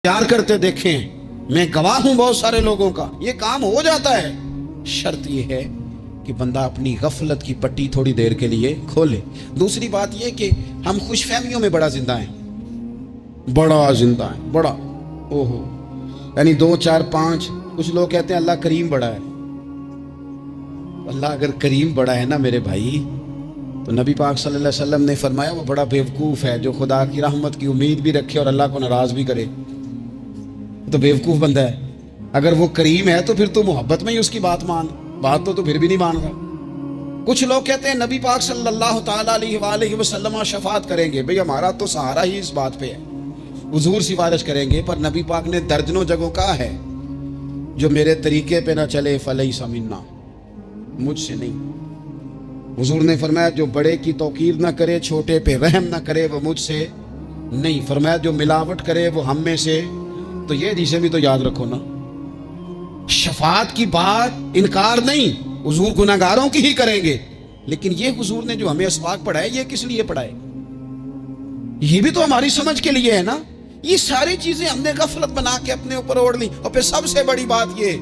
प्यार करते देखें, मैं गवाह हूं बहुत सारे लोगों का, ये काम हो जाता है। शर्त ये है कि बंदा अपनी गफलत की पट्टी थोड़ी देर के लिए खोले। दूसरी बात ये कि हम खुशफहमियों में बड़ा जिंदा हैं, बड़ा ओहो, यानी 2 4 5। कुछ लोग कहते हैं अल्लाह करीम बड़ा है। अल्लाह अगर करीम बड़ा है ना मेरे भाई, तो नबी पाक सल्लल्लाहु अलैहि वसल्लम ने फरमाया वो बड़ा बेवकूफ़ है जो खुदा की रहमत की उम्मीद भी रखे और अल्लाह को नाराज़ भी करे, तो बेवकूफ़ बंदा है। अगर वो करीम है तो फिर तो मोहब्बत में ही उसकी बात मान, बात तो फिर भी नहीं मान रहा। कुछ लोग कहते हैं नबी पाक सल्लल्लाहु ताला अलैहि वसल्लम शफाअत करेंगे। भाई हमारा तो सहारा ही इस बात पे है, हुजूर सिफारिश करेंगे, पर नबी पाक ने दर्जनों जगहों कहा है जो मेरे तरीके पे ना चले फलैसा मिन्ना, मुझसे नहीं। हुजूर ने फरमाया जो बड़े की तौकीर ना करे, छोटे पे रहम ना करे, वो मुझसे नहीं। फरमाया जो मिलावट करे वो हम में से, तो ये जिसे भी तो याद रखो ना, शफाअत की बात इनकार नहीं, हुजूर गुनाहगारों की ही करेंगे। लेकिन ये हुजूर ने जो हमें असबाक पढ़ाए, ये किस लिए पढ़ाए? ये भी तो हमारी समझ के लिए है ना। ये सारी चीजें हमने गफलत बना के अपने ऊपर ओढ़ ली। और फिर सबसे बड़ी बात ये,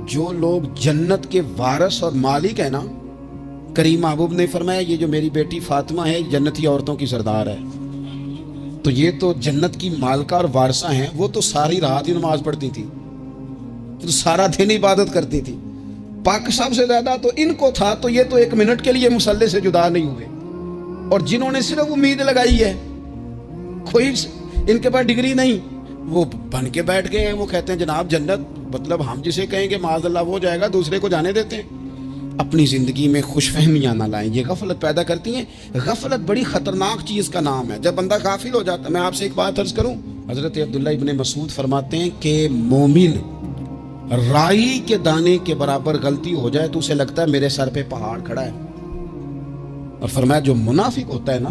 जो लोग जन्नत के वारिस और मालिक है ना, करीम महबूब ने फरमाया ये जो मेरी बेटी फातिमा है जन्नती औरतों की सरदार है, तो ये तो जन्नत की मालका और वारसा हैं। वो तो सारी रात ही नमाज पढ़ती थी, तो सारा दिन इबादत करती थी। पाक सबसे ज्यादा तो इनको था, तो ये तो 1 मिनट के लिए मुसल्ले से जुदा नहीं हुए। और जिन्होंने सिर्फ उम्मीद लगाई है, कोई इनके पास डिग्री नहीं, वो बन के बैठ गए हैं। वो कहते हैं जनाब जन्नत, मतलब हम जिसे कहेंगे माज़अल्लाह वो जाएगा, दूसरे को जाने देते हैं। अपनी ज़िंदगी में खुशफहमियाँ ना लाएं, ये गफलत पैदा करती हैं। गफलत बड़ी ख़तरनाक चीज़ का नाम है। जब बंदा गाफिल हो जाता है, मैं आपसे एक बात अर्ज़ करूँ, हज़रत अब्दुल्लाह इब्न मसूद फरमाते हैं कि मोमिन राई के दाने के बराबर गलती हो जाए तो उसे लगता है मेरे सर पे पहाड़ खड़ा है। और फरमाया जो मुनाफिक होता है ना,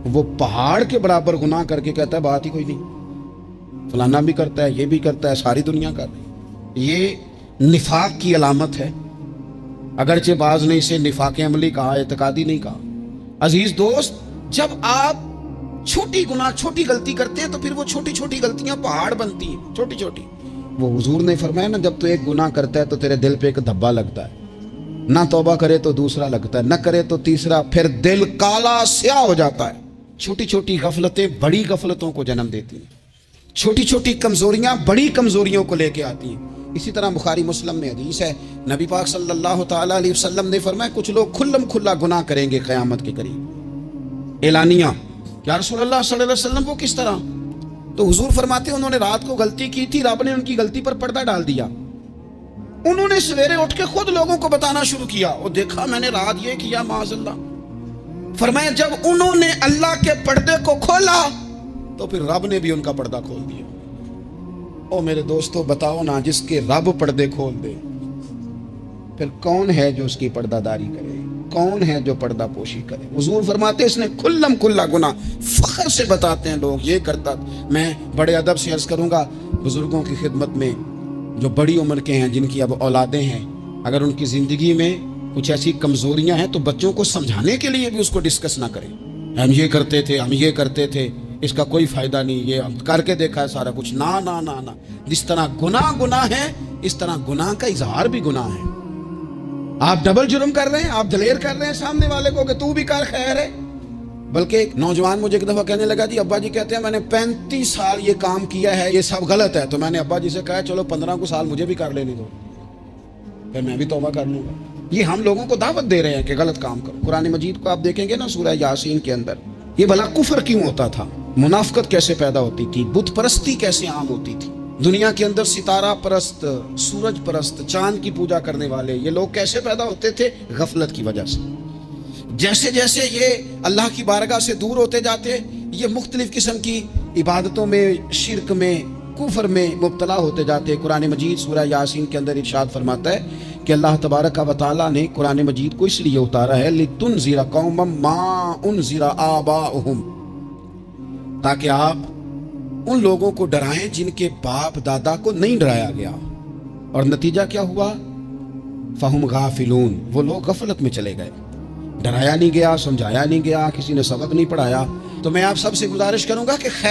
वो पहाड़ के बराबर गुनाह करके कहता है बात ही कोई नहीं, फलाना भी करता है, ये भी करता है, सारी दुनिया कर रही। ये निफाक की अलामत है। अगरचे बाज ने इसे निफाक अमली कहा, एतकादी नहीं कहा। अजीज दोस्त, जब आप छोटी गुनाह छोटी गलती करते हैं तो फिर वो छोटी छोटी गलतियां पहाड़ बनती हैं, छोटी छोटी। वो हुजूर ने फरमाया ना, जब तो एक गुनाह करता है तो तेरे दिल पे एक धब्बा लगता है, ना तौबा करे तो दूसरा लगता है, ना करे तो तीसरा, फिर दिल काला स्याह हो जाता है। छोटी छोटी गफलतें बड़ी गफलतों को जन्म देती हैं, छोटी छोटी कमजोरियां बड़ी कमजोरियों को लेके आती हैं। इसी तरह बुखारी मुस्लिम में हदीस है, नबी पाक सल्लल्लाहु ताला अलैहि वसल्लम ने फरमाया कुछ लोग खुल्लम खुल्ला गुनाह करेंगे क़यामत के करीब। एलानिया, या रसूलल्लाह सल्लल्लाहु अलैहि वसल्लम वो किस तरह? तो हुजूर फरमाते उन्होंने रात को गलती की थी, रब ने उनकी गलती पर पर्दा डाल दिया। उन्होंने सवेरे उठ के खुद लोगों को बताना शुरू किया, और देखा मैंने रात ये किया माज़अल्लाह। फरमाया जब उन्होंने अल्लाह के पर्दे को खोला तो फिर रब ने भी उनका पर्दा खोल दिया। ओ मेरे दोस्तों, बताओ ना, जिसके रब पर्दे खोल दे, फिर कौन है जो उसकी पर्दादारी करे? कौन है जो पर्दा पोशी करे? हुजूर फरमाते इसने खुल्लम खुल्ला गुनाह, फख्र से बताते हैं लोग ये करता। मैं बड़े अदब से अर्ज करूंगा बुजुर्गों की खिदमत में, जो बड़ी उम्र के हैं, जिनकी अब औलादें हैं, अगर उनकी ज़िंदगी में कुछ ऐसी कमज़ोरियां हैं तो बच्चों को समझाने के लिए भी उसको डिस्कस ना करें। हम ये करते थे, हम ये करते थे, इसका कोई फ़ायदा नहीं, ये हम करके देखा है सारा कुछ। ना ना ना ना, जिस तरह गुनाह गुनाह है, इस तरह गुनाह का इजहार भी गुनाह है। आप डबल जुर्म कर रहे हैं, आप दलेर कर रहे हैं सामने वाले को कि तू भी कर, खैर है। बल्कि एक नौजवान मुझे एक दफ़ा कहने लगा, जी अब्बा जी कहते हैं मैंने 35 साल ये काम किया है, ये सब गलत है। तो मैंने अब्बा जी से कहा चलो 15 को साल मुझे भी कर लेने दो, फिर मैं भी तौबा कर लूँगा। ये हम लोगों को दावत दे रहे हैं कि गलत काम करो। कुरान मजीद को आप देखेंगे ना, सूरह यासीन के अंदर, ये भला कुफर क्यों होता था, मुनाफिकत कैसे पैदा होती थी, बुत परस्ती कैसे आम होती थी, दुनिया के अंदर सितारा परस्त, सूरज परस्त, चांद की पूजा करने वाले ये लोग कैसे पैदा होते थे? गफलत की वजह से। जैसे जैसे ये अल्लाह की बारगाह से दूर होते जाते, ये मुख्तलिफ किस्म की इबादतों में, शिरक में, कुफर में मुब्तला होते जाते। कुरान मजीद सूरह यासीन के अंदर इरशाद फरमाता है कि अल्लाह तबारक व तआला ने कुरान मजीद को इसलिए उतारा है लितुनज़िरा कौमम मा उनज़िरा आबाउहुम, ताकि आप उन लोगों को डराएं जिनके बाप दादा को नहीं डराया गया। और नतीजा क्या हुआ? फहुम गाफिलून, वो लोग गफलत में चले गए। ڈرایا نہیں گیا, سمجھایا نہیں گیا, کسی نے سبق نہیں پڑھایا. تو میں آپ سب سے گزارش کروں گا کہ خیر